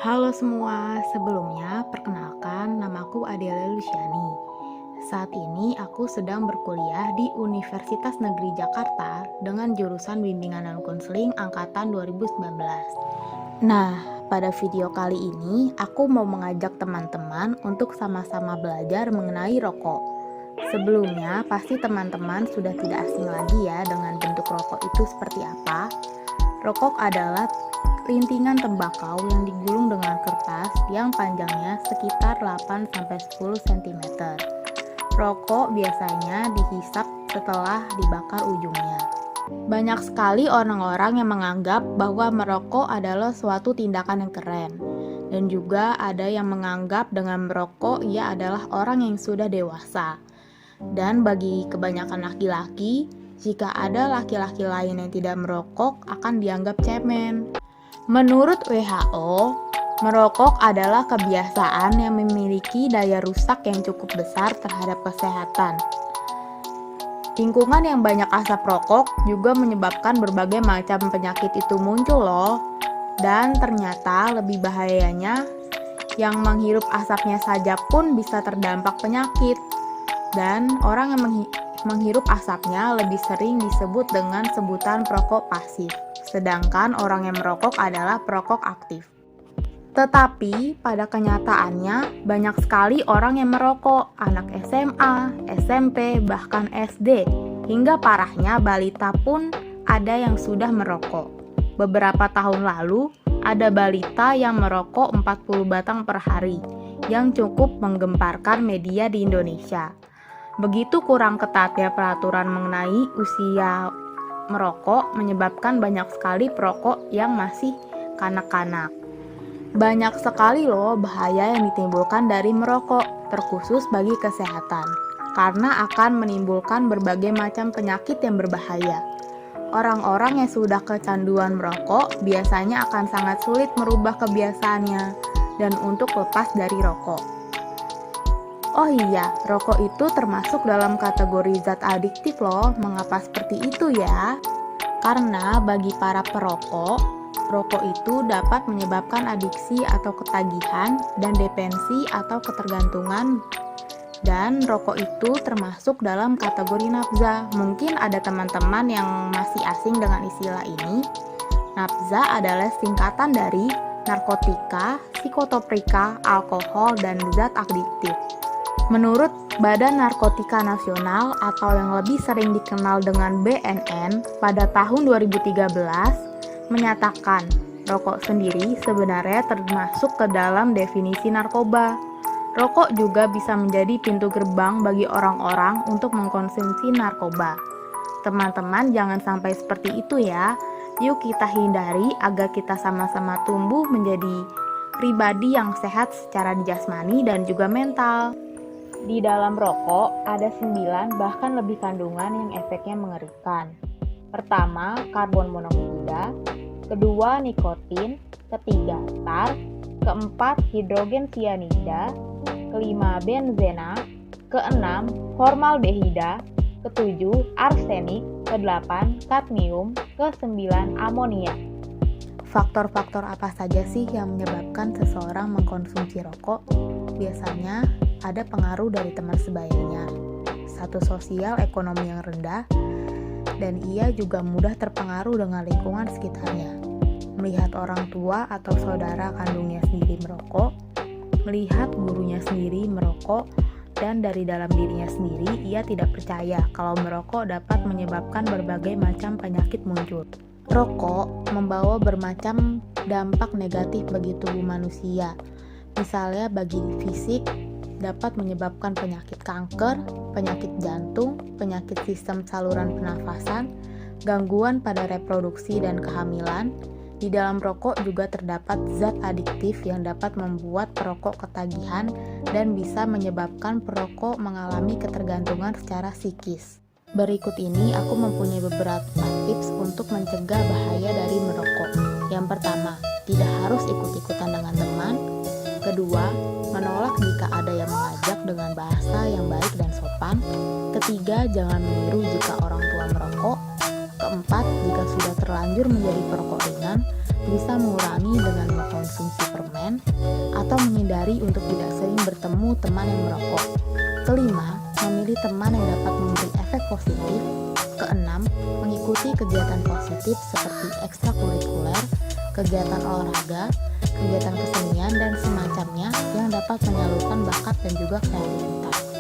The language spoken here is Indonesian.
Halo semua, sebelumnya perkenalkan namaku Adela Luciani. Saat ini aku sedang berkuliah di Universitas Negeri Jakarta dengan jurusan Bimbingan dan Konseling angkatan 2019. Nah, pada video kali ini aku mau mengajak teman-teman untuk sama-sama belajar mengenai rokok. Sebelumnya, pasti teman-teman sudah tidak asing lagi ya dengan bentuk rokok itu seperti apa. Rokok adalah rintingan tembakau yang digulung dengan kertas yang panjangnya sekitar 8-10 cm. Rokok biasanya dihisap setelah dibakar ujungnya. Banyak sekali orang-orang yang menganggap bahwa merokok adalah suatu tindakan yang keren. Dan juga ada yang menganggap dengan merokok ia adalah orang yang sudah dewasa. Dan bagi kebanyakan laki-laki, jika ada laki-laki lain yang tidak merokok akan dianggap cemen. Menurut WHO, merokok adalah kebiasaan yang memiliki daya rusak yang cukup besar terhadap kesehatan. Lingkungan yang banyak asap rokok juga menyebabkan berbagai macam penyakit itu muncul loh. Dan ternyata lebih bahayanya, yang menghirup asapnya saja pun bisa terdampak penyakit. Dan orang yang menghirup asapnya lebih sering disebut dengan sebutan perokok pasif. Sedangkan orang yang merokok adalah perokok aktif. Tetapi pada kenyataannya banyak sekali orang yang merokok, anak SMA, SMP, bahkan SD, hingga parahnya balita pun ada yang sudah merokok. Beberapa tahun lalu, ada balita yang merokok 40 batang per hari, yang cukup menggemparkan media di Indonesia. Begitu kurang ketatnya peraturan mengenai usia merokok menyebabkan banyak sekali perokok yang masih kanak-kanak. Banyak sekali loh bahaya yang ditimbulkan dari merokok, terkhusus bagi kesehatan, karena akan menimbulkan berbagai macam penyakit yang berbahaya. Orang-orang yang sudah kecanduan merokok biasanya akan sangat sulit merubah kebiasaannya dan untuk lepas dari rokok. Oh iya, rokok itu termasuk dalam kategori zat adiktif loh. Mengapa seperti itu ya? Karena bagi para perokok, rokok itu dapat menyebabkan adiksi atau ketagihan dan dependensi atau ketergantungan. Dan rokok itu termasuk dalam kategori nafza. Mungkin ada teman-teman yang masih asing dengan istilah ini. Nafza adalah singkatan dari narkotika, psikotropika, alkohol, dan zat adiktif. Menurut Badan Narkotika Nasional atau yang lebih sering dikenal dengan BNN, pada tahun 2013 menyatakan rokok sendiri sebenarnya termasuk ke dalam definisi narkoba. Rokok juga bisa menjadi pintu gerbang bagi orang-orang untuk mengkonsumsi narkoba. Teman-teman jangan sampai seperti itu ya. Yuk kita hindari agar kita sama-sama tumbuh menjadi pribadi yang sehat secara jasmani dan juga mental. Di dalam rokok ada 9 bahkan lebih kandungan yang efeknya mengerikan. Pertama, karbon monoksida, kedua, nikotin, ketiga, tar, keempat, hidrogen sianida, kelima, benzena, keenam, formaldehida, ketujuh, arsenik, kedelapan, kadmium, kesembilan, amonia. Faktor-faktor apa saja sih yang menyebabkan seseorang mengkonsumsi rokok? Biasanya ada pengaruh dari teman sebayanya, status sosial ekonomi yang rendah, dan ia juga mudah terpengaruh dengan lingkungan sekitarnya. Melihat orang tua atau saudara kandungnya sendiri merokok, melihat gurunya sendiri merokok, dan dari dalam dirinya sendiri ia tidak percaya kalau merokok dapat menyebabkan berbagai macam penyakit muncul. Rokok membawa bermacam dampak negatif bagi tubuh manusia. Misalnya bagi fisik, dapat menyebabkan penyakit kanker, penyakit jantung, penyakit sistem saluran pernafasan, gangguan pada reproduksi dan kehamilan. Di dalam rokok juga terdapat zat adiktif yang dapat membuat perokok ketagihan dan bisa menyebabkan perokok mengalami ketergantungan secara psikis. Berikut ini aku mempunyai beberapa tips untuk mencegah bahaya dari merokok. Yang pertama, tidak harus ikut-ikutan dengan teman. Kedua, menolak jika ada yang mengajak dengan bahasa yang baik dan sopan. Ketiga, jangan meniru jika orang tua merokok. Keempat, jika sudah terlanjur menjadi perokok ringan, bisa mengurangi dengan mengkonsumsi permen. atau menghindari untuk tidak sering bertemu teman yang merokok. Kelima, memilih teman yang dapat memberi efek positif. Keenam, mengikuti kegiatan positif seperti ekstrakurikuler, kegiatan olahraga, kegiatan kesenian, dan semacamnya yang dapat menyalurkan bakat dan juga kreativitas.